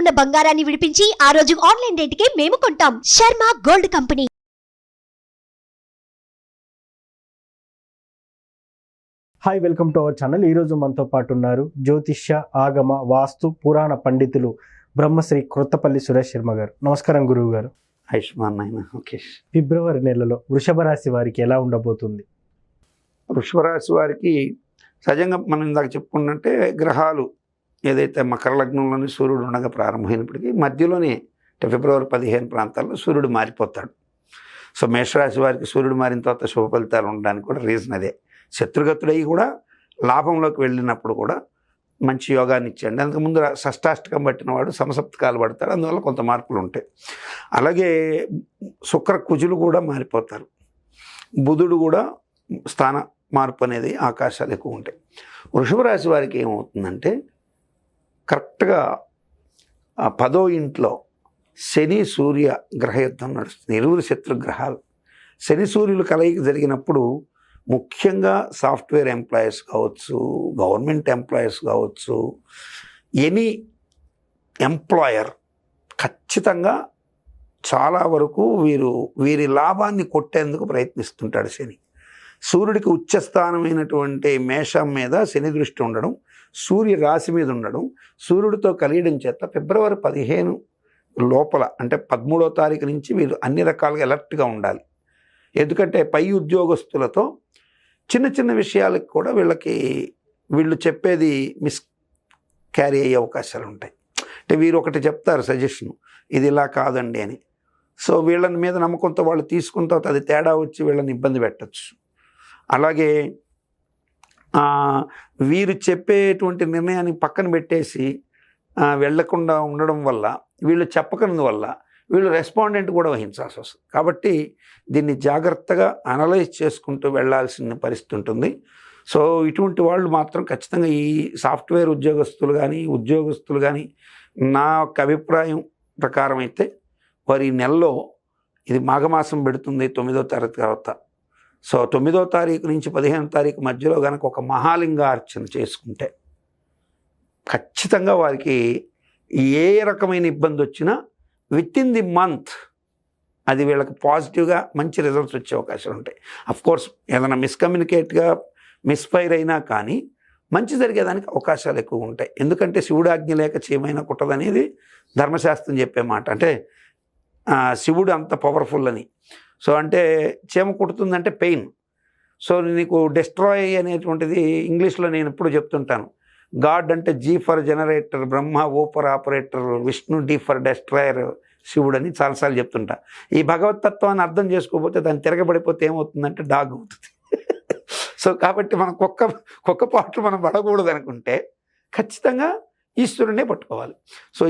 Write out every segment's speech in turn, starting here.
ఉన్న బంగారాన్ని విడిపించి ఆ రోజు ఆన్లైన్ రేటుకే మేము కొంటాం. Sharma gold company. Hi, welcome to our channel. ఈరోజు మనతో పాటు ఉన్నారు జ్యోతిష్య, ఆగమ, వాస్తు, పురాణ పండితులు బ్రహ్మశ్రీ క్రొత్తపల్లి సురేష్ శర్మ గారు. నమస్కారం గురువు గారు. ఆయుష్మాన్ నాయన. ఓకే. ఫిబ్రవరి నెలలో వృషభ రాశి వారికి ఎలా ఉండబోతుంది? వృషభ రాశి వారికి సహజంగా మనం ఇందాక చెప్పుకున్నట్టే గ్రహాలు ఏదైతే మకర లగ్నంలోని సూర్యుడు ఉండగా ప్రారంభమైనప్పటికీ మధ్యలోనే అంటే ఫిబ్రవరి 15 ప్రాంతాల్లో సూర్యుడు మారిపోతాడు. సో మేషరాశి వారికి సూర్యుడు మారిన తర్వాత శుభ ఫలితాలు ఉండడానికి కూడా రీజన్ అదే. శత్రుగతుడై కూడా లాభంలోకి వెళ్ళినప్పుడు కూడా మంచి యోగాన్ని ఇచ్చాడు. అందుకు ముందు షష్టాష్టకం పట్టిన వాడు సమసప్తకాలు పడతాడు, అందువల్ల కొంత మార్పులు ఉంటాయి. అలాగే శుక్ర కుజులు కూడా మారిపోతారు, బుధుడు కూడా స్థాన మార్పు అనేది ఆకాశాలు ఎక్కువ ఉంటాయి. వృషభ రాశి వారికి ఏమవుతుందంటే కరెక్ట్గా 10వ ఇంట్లో శని సూర్య గ్రహయుద్ధం నడుస్తుంది. ఇరువురు శత్రుగ్రహాలు. శని సూర్యులు కలయిక జరిగినప్పుడు ముఖ్యంగా సాఫ్ట్వేర్ ఎంప్లాయీస్ కావచ్చు, గవర్నమెంట్ ఎంప్లాయీస్ కావచ్చు, ఎనీ ఎంప్లాయర్ ఖచ్చితంగా చాలా వరకు వీరి లాభాన్ని కొట్టేందుకు ప్రయత్నిస్తుంటాడు శని. సూర్యుడికి ఉచ్చస్థానమైనటువంటి మేషం మీద శని దృష్టి ఉండడం, సూర్య రాశి మీద ఉండడం, సూర్యుడితో కలియడం చేత ఫిబ్రవరి 15 లోపల అంటే 13వ తారీఖు నుంచి వీళ్ళు అన్ని రకాలుగా అలర్ట్గా ఉండాలి. ఎందుకంటే పై ఉద్యోగస్తులతో చిన్న చిన్న విషయాలకు కూడా వీళ్ళు చెప్పేది మిస్ క్యారీ అయ్యే అవకాశాలు ఉంటాయి. అంటే వీరు ఒకటి చెప్తారు సజెషన్, ఇది ఇలా కాదండి అని. సో వీళ్ళని మీద నమ్మకంతో వాళ్ళు తీసుకున్న తర్వాత అది తేడా వచ్చి వీళ్ళని ఇబ్బంది పెట్టచ్చు. అలాగే వీరు చెప్పేటువంటి నిర్ణయాన్ని పక్కన పెట్టేసి వెళ్లకుండా ఉండడం వల్ల, వీళ్ళు చెప్పకనందువల్ల వీళ్ళు రెస్పాండెంట్ కూడా వహించాల్సి వస్తుంది. కాబట్టి దీన్ని జాగ్రత్తగా అనలైజ్ చేసుకుంటూ వెళ్లాల్సిన పరిస్థితి ఉంటుంది. సో ఇటువంటి వాళ్ళు మాత్రం ఖచ్చితంగా ఈ సాఫ్ట్వేర్ ఉద్యోగస్తులు కానీ నా యొక్క అభిప్రాయం ప్రకారం అయితే వారి నెలలో ఇది మాఘమాసం పెడుతుంది 9వ తారీఖు తర్వాత. సో 9వ తారీఖు నుంచి 15వ తారీఖు మధ్యలో కనుక ఒక మహాలింగార్చన చేసుకుంటే ఖచ్చితంగా వారికి ఏ రకమైన ఇబ్బంది వచ్చినా విత్ ఇన్ ది మంత్ అది వీళ్ళకి పాజిటివ్గా మంచి రిజల్ట్స్ వచ్చే అవకాశాలు ఉంటాయి. అఫ్కోర్స్ ఏదైనా మిస్కమ్యూనికేట్గా మిస్ఫైర్ అయినా కానీ మంచి జరిగేదానికి అవకాశాలు ఎక్కువ ఉంటాయి. ఎందుకంటే శివుడు ఆజ్ఞ లేక చీమైనా కుట్టదనేది ధర్మశాస్త్రం చెప్పే మాట. అంటే శివుడు అంత పవర్ఫుల్ అని. సో అంటే చీమ కుడుతుందంటే పెయిన్. సో నీకు డెస్ట్రాయ్ అనేటువంటిది ఇంగ్లీష్లో నేను ఎప్పుడు చెప్తుంటాను. గాడ్ అంటే G for generator, Brahma O for operator, Vishnu D for destroyer, శివుడు అని చాలాసార్లు చెప్తుంటా. ఈ భగవతత్వాన్ని అర్థం చేసుకోకపోతే దాన్ని తిరగబడిపోతే ఏమవుతుందంటే డాగ్ అవుతుంది. సో కాబట్టి మనం కుక్క పాటలు మనం పడకూడదు అనుకుంటే ఖచ్చితంగా ఈశ్వరునే పట్టుకోవాలి. సో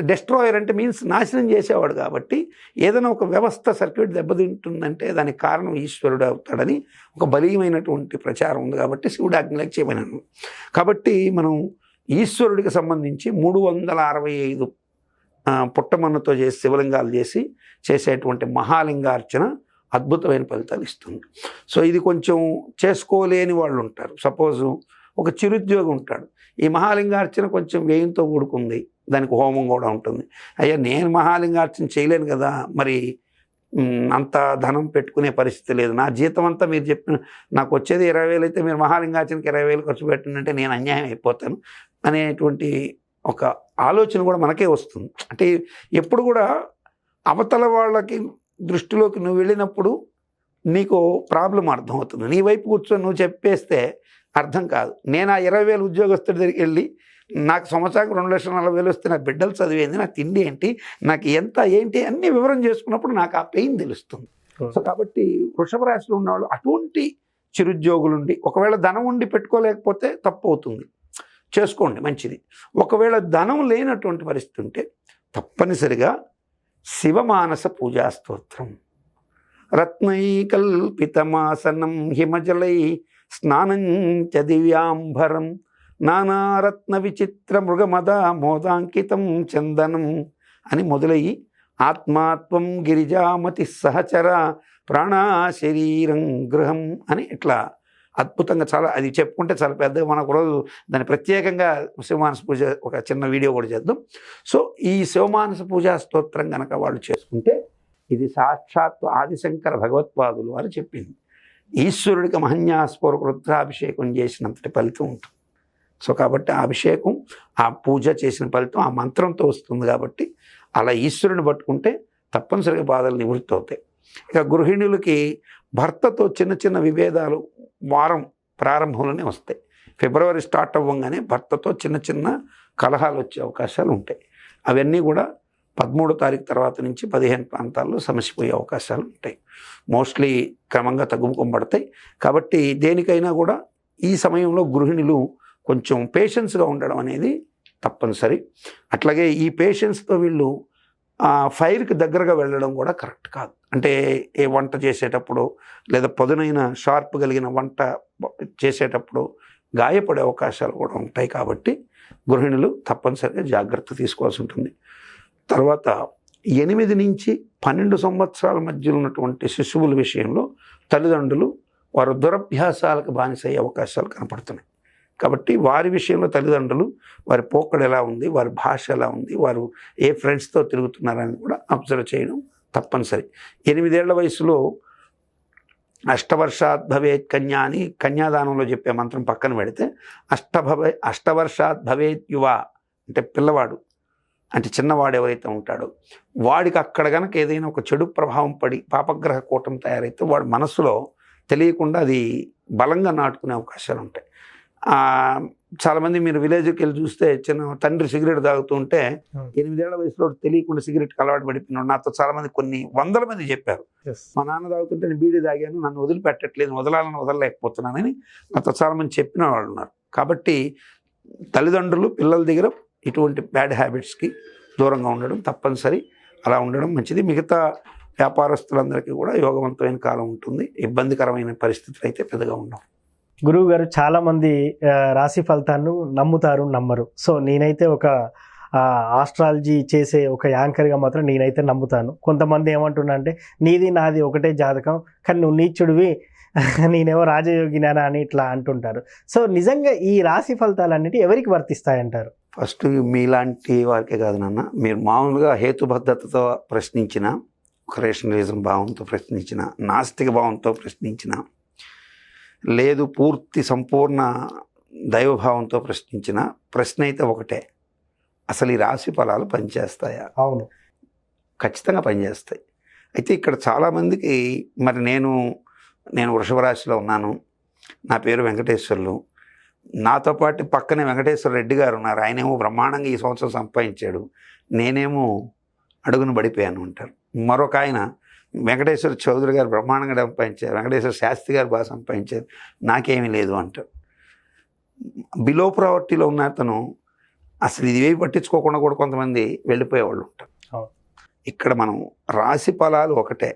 డెస్ట్రాయర్ అంటే మీన్స్ నాశనం చేసేవాడు. కాబట్టి ఏదైనా ఒక వ్యవస్థ సర్క్యూట్ దెబ్బతింటుందంటే దానికి కారణం ఈశ్వరుడు అవుతాడని ఒక బలీయమైనటువంటి ప్రచారం ఉంది. కాబట్టి శివుడు ఆజ్ఞలకు చేయమన్నాను. కాబట్టి మనం ఈశ్వరుడికి సంబంధించి 365 పుట్టమన్నుతో చేసి శివలింగాలు చేసేటువంటి మహాలింగార్చన అద్భుతమైన ఫలితాలు ఇస్తుంది. సో ఇది కొంచెం చేసుకోలేని వాళ్ళు ఉంటారు. సపోజు ఒక చిరుద్యోగి ఉంటాడు, ఈ మహాలింగార్చన కొంచెం వ్యయంతో కూడుకుంది, దానికి హోమం కూడా ఉంటుంది. అయ్యా నేను మహాలింగార్చన చేయలేను కదా, మరి అంత ధనం పెట్టుకునే పరిస్థితి లేదు, నా జీతం అంతా మీరు చెప్పిన నాకు వచ్చేది 20,000 అయితే మీరు మహాలింగార్చనకి 20,000 ఖర్చు పెట్టినంటే నేను అన్యాయం అయిపోతాను అనేటువంటి ఒక ఆలోచన కూడా మనకే వస్తుంది. అంటే ఎప్పుడు కూడా అవతల వాళ్ళకి దృష్టిలోకి నువ్వు వెళ్ళినప్పుడు నీకు ప్రాబ్లం అర్థమవుతుంది. నీ వైపు కూర్చొని నువ్వు చెప్పేస్తే అర్థం కాదు. నేను ఆ 20,000 ఉద్యోగస్తుడి దగ్గరికి వెళ్ళి నాకు సంవత్సరానికి 2,40,000 వస్తే నా బిడ్డలు చదివేంది, నా తిండి ఏంటి, నాకు ఎంత ఏంటి అన్ని వివరం చేసుకున్నప్పుడు నాకు ఆ పెయిన్ తెలుస్తుంది. సో కాబట్టి వృషభ రాశిలో ఉన్నవాళ్ళు అటువంటి చిరుద్యోగులుండి, ఒకవేళ ధనం ఉండి పెట్టుకోలేకపోతే తప్పు అవుతుంది, చేసుకోండి మంచిది. ఒకవేళ ధనం లేనటువంటి పరిస్థితి ఉంటే తప్పనిసరిగా శివమానస పూజా స్తోత్రం, రత్నైకల్పితమాసనం హిమజలై స్నానం చ దివ్యాంబరం నానారత్న విచిత్ర మృగమద మోదాంకితం చందనం అని మొదలయ్యి ఆత్మాత్వం గిరిజామతి సహచర ప్రాణా శరీరం గృహం అని ఇట్లా అద్భుతంగా చాలా అది చెప్పుకుంటే చాలా పెద్దగా మనం ఒకరోజు దాన్ని ప్రత్యేకంగా శివమానస పూజ ఒక చిన్న వీడియో కూడా చేద్దాం. సో ఈ శివమానస పూజా స్తోత్రం కనుక వాళ్ళు చేసుకుంటే ఇది సాక్షాత్తు ఆదిశంకర భగవత్పాదులు వారు చెప్పింది. ఈశ్వరుడికి మహన్యాస్పూర్వక రుద్రాభిషేకం చేసినంతటి ఫలితం ఉంటుంది. సో కాబట్టి ఆ అభిషేకం, ఆ పూజ చేసిన ఫలితం ఆ మంత్రంతో వస్తుంది. కాబట్టి అలా ఈశ్వరుని పట్టుకుంటే తప్పనిసరిగా బాధలు నివృత్తి అవుతాయి. ఇక గృహిణులకి భర్తతో చిన్న చిన్న విభేదాలు వారం ప్రారంభంలోనే వస్తాయి. ఫిబ్రవరి స్టార్ట్ అవ్వగానే భర్తతో చిన్న చిన్న కలహాలు వచ్చే అవకాశాలు ఉంటాయి. అవన్నీ కూడా 13వ తారీఖు తర్వాత నుంచి 15 ప్రాంతాల్లో సమసిపోయే అవకాశాలు ఉంటాయి. మోస్ట్లీ క్రమంగా తగ్గుముఖంపడతాయి. కాబట్టి దేనికైనా కూడా ఈ సమయంలో గృహిణులు కొంచెం పేషెన్స్గా ఉండడం అనేది తప్పనిసరి. అట్లాగే ఈ పేషెన్స్తో వీళ్ళు ఫైర్కి దగ్గరగా వెళ్ళడం కూడా కరెక్ట్ కాదు. అంటే ఏ వంట చేసేటప్పుడు లేదా పదునైన షార్ప్ కలిగిన వంట చేసేటప్పుడు గాయపడే అవకాశాలు కూడా ఉంటాయి. కాబట్టి గృహిణులు తప్పనిసరిగా జాగ్రత్త తీసుకోవాల్సి ఉంటుంది. తర్వాత 8 నుంచి 12 సంవత్సరాల మధ్యలో ఉన్నటువంటి శిశువుల విషయంలో తల్లిదండ్రులు వారు దురభ్యాసాలకు బానిసయ్యే అవకాశాలు కనపడుతున్నాయి. కాబట్టి వారి విషయంలో తల్లిదండ్రులు వారి పోకడ ఎలా ఉంది, వారి భాష ఎలా ఉంది, వారు ఏ ఫ్రెండ్స్తో తిరుగుతున్నారని కూడా అబ్జర్వ్ చేయడం తప్పనిసరి. 8 ఏళ్ల వయసులో అష్టవర్షాత్ భవేత్ కన్యా అని కన్యాదానంలో చెప్పే మంత్రం పక్కన పెడితే అష్టవర్షాత్ భవేత్ యువ అంటే పిల్లవాడు, అంటే చిన్నవాడు ఎవరైతే ఉంటాడో వాడికి అక్కడ కనుక ఏదైనా ఒక చెడు ప్రభావం పడి పాపగ్రహ కూటం తయారైతే వాడి మనసులో తెలియకుండా అది బలంగా నాటుకునే అవకాశాలు ఉంటాయి. చాలామంది మీరు విలేజ్కి వెళ్ళి చూస్తే చిన్న తండ్రి సిగరెట్ తాగుతూ ఉంటే 8 ఏళ్ల వయసులో తెలియకుండా సిగరెట్కి అలవాటు పడిపోయినాడు. నాతో చాలామంది కొన్ని వందల మంది చెప్పారు, మా నాన్న తాగుతుంటే నేను బీడీ తాగాను, నన్ను వదిలిపెట్టట్లేదు, వదలలేకపోతున్నానని నాతో చాలామంది చెప్పిన వాళ్ళు ఉన్నారు. కాబట్టి తల్లిదండ్రులు పిల్లల దగ్గర ఇటువంటి బ్యాడ్ హ్యాబిట్స్కి దూరంగా ఉండడం తప్పనిసరి. అలా ఉండడం మంచిది. మిగతా వ్యాపారస్తులందరికీ కూడా యోగవంతమైన కాలం ఉంటుంది. ఇబ్బందికరమైన పరిస్థితులు అయితే పెద్దగా ఉండవు. గురువు గారు, చాలామంది రాశి ఫలితాన్ని నమ్ముతారు, నమ్మరు. సో నేనైతే ఒక ఆస్ట్రాలజీ చేసే ఒక యాంకర్గా మాత్రం నేనైతే నమ్ముతాను. కొంతమంది ఏమంటున్నా అంటే నీది నాది ఒకటే జాతకం, కానీ నువ్వు నీచుడివి, నేనేమో రాజయోగినానా అని ఇట్లా అంటుంటారు. సో నిజంగా ఈ రాశి ఫలితాలన్నిటి ఎవరికి వర్తిస్తాయంటారు? ఫస్ట్ మీలాంటి వారికే కాదు నాన్న, మీరు మామూలుగా హేతుబద్ధతతో ప్రశ్నించిన, ఒక రేషనలిజం భావంతో ప్రశ్నించిన, నాస్తిక భావంతో ప్రశ్నించిన, లేదు పూర్తి సంపూర్ణ దైవభావంతో ప్రశ్నించిన ప్రశ్న అయితే ఒకటే, అసలు ఈ రాశి ఫలాలు పనిచేస్తాయా? అవును, ఖచ్చితంగా పనిచేస్తాయి. అయితే ఇక్కడ చాలామందికి మరి నేను వృషభ రాశిలో ఉన్నాను, నా పేరు వెంకటేశ్వర్లు, నాతో పాటు పక్కనే వెంకటేశ్వర రెడ్డి గారు ఉన్నారు, ఆయనేమో బ్రహ్మాండంగా ఈ సంవత్సరం సంపాదించాడు, నేనేమో అడుగును పడిపోయాను అంటారు. మరొక ఆయన వెంకటేశ్వర చౌదరి గారు బ్రహ్మాండంగా సంపాదించారు, వెంకటేశ్వర శాస్త్రి గారు బాగా సంపాదించారు, నాకేమీ లేదు అంటారు. బిలో ప్రావర్టీలో ఉన్న అతను అసలు ఇది ఏవి పట్టించుకోకుండా కూడా కొంతమంది వెళ్ళిపోయేవాళ్ళు ఉంటారు. ఇక్కడ మనం రాశి ఫలాలు ఒకటే.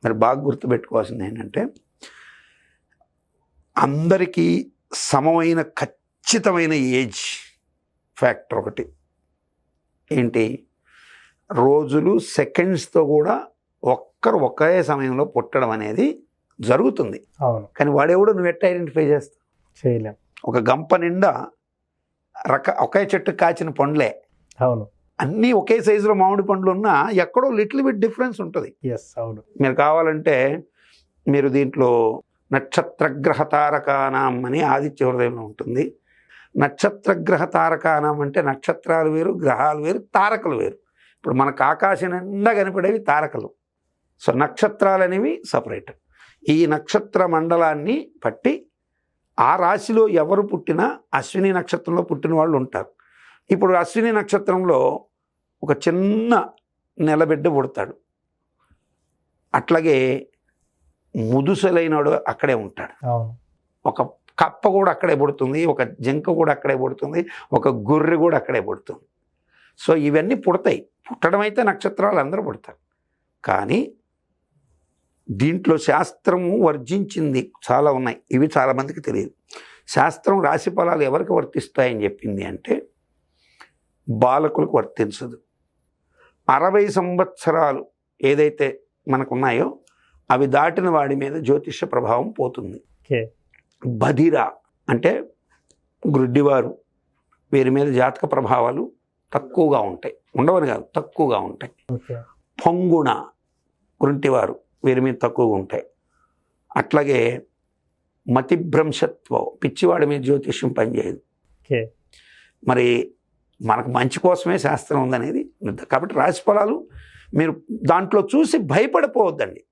మరి బాగా గుర్తుపెట్టుకోవాల్సింది ఏంటంటే అందరికీ సమమైన ఖచ్చితమైన ఏజ్ ఫ్యాక్టర్ ఒకటి ఏంటి, రోజులు సెకండ్స్తో కూడా ఒకే సమయంలో పుట్టడం అనేది జరుగుతుంది. అవును, కానీ వాడెవడో నువ్వు ఎట్లా ఐడెంటిఫై చేస్తావు? చేయలేం. ఒక గంప నిండా ఒకే చెట్టు కాచిన పండ్లే, అవును, అన్నీ ఒకే సైజులో మామిడి పండ్లు ఉన్నా ఎక్కడో లిటిల్ బిట్ డిఫరెన్స్ ఉంటుంది. ఎస్, అవును. మీరు కావాలంటే మీరు దీంట్లో నక్షత్రగ్రహ తారకానాం అని ఆదిత్య హృదయంలో ఉంటుంది. నక్షత్రగ్రహ తారకానాం అంటే నక్షత్రాలు వేరు, గ్రహాలు వేరు, తారకలు వేరు. ఇప్పుడు మనకు ఆకాశం నిండా కనిపడేవి తారకలు. సో నక్షత్రాలు అనేవి సపరేట్. ఈ నక్షత్ర మండలాన్ని పట్టి ఆ రాశిలో ఎవరు పుట్టినా అశ్విని నక్షత్రంలో పుట్టిన వాళ్ళు ఉంటారు. ఇప్పుడు అశ్విని నక్షత్రంలో ఒక చిన్న నెలబిడ్డ పుడతాడు, అట్లాగే ముదుసలైనడు అక్కడే ఉంటాడు, ఒక కప్ప కూడా అక్కడే పుడుతుంది, ఒక జింక కూడా అక్కడే పుడుతుంది, ఒక గొర్రె కూడా అక్కడే పుడుతుంది. సో ఇవన్నీ పుడతాయి. పుట్టడం అయితే నక్షత్రాలు అందరూ పుడతారు. కానీ దీంట్లో శాస్త్రము వర్జించింది చాలా ఉన్నాయి, ఇవి చాలామందికి తెలియదు. శాస్త్రం రాశి ఫలాలు ఎవరికి వర్తిస్తాయని చెప్పింది అంటే బాలకులకు వర్తించదు. 60 సంవత్సరాలు ఏదైతే మనకున్నాయో అవి దాటిన వాడి మీద జ్యోతిష ప్రభావం పోతుంది. బధిర అంటే గ్రుడ్డివారు, వీరి మీద జాతక ప్రభావాలు తక్కువగా ఉంటాయి, ఉండవని కాదు తక్కువగా ఉంటాయి. ఓకే. పొంగుణ గుంటివారు, వీరి మీద తక్కువగా ఉంటాయి. అట్లాగే మతిభ్రంశత్వం, పిచ్చివాడి మీద జ్యోతిష్యం పనిచేయదు. ఓకే. మరి మనకు మంచి కోసమే శాస్త్రం ఉందనేది కాబట్టి రాశి ఫలాలు మీరు దాంట్లో చూసి భయపడిపోవద్దండి,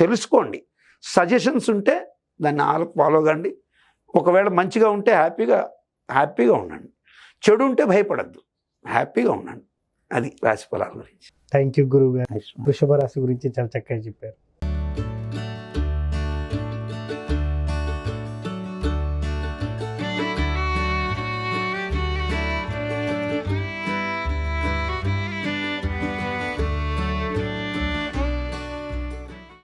తెలుసుకోండి. సజెషన్స్ ఉంటే దాన్ని ఫాలో కండి. ఒకవేళ మంచిగా ఉంటే హ్యాపీగా ఉండండి, చెడు ఉంటే భయపడద్దు, హ్యాపీగా ఉండండి. అది రాశి ఫలాల గురించి. థ్యాంక్ యూ గురువు గారు. వృషభ రాశి గురించి చాలా చక్కగా చెప్పారు.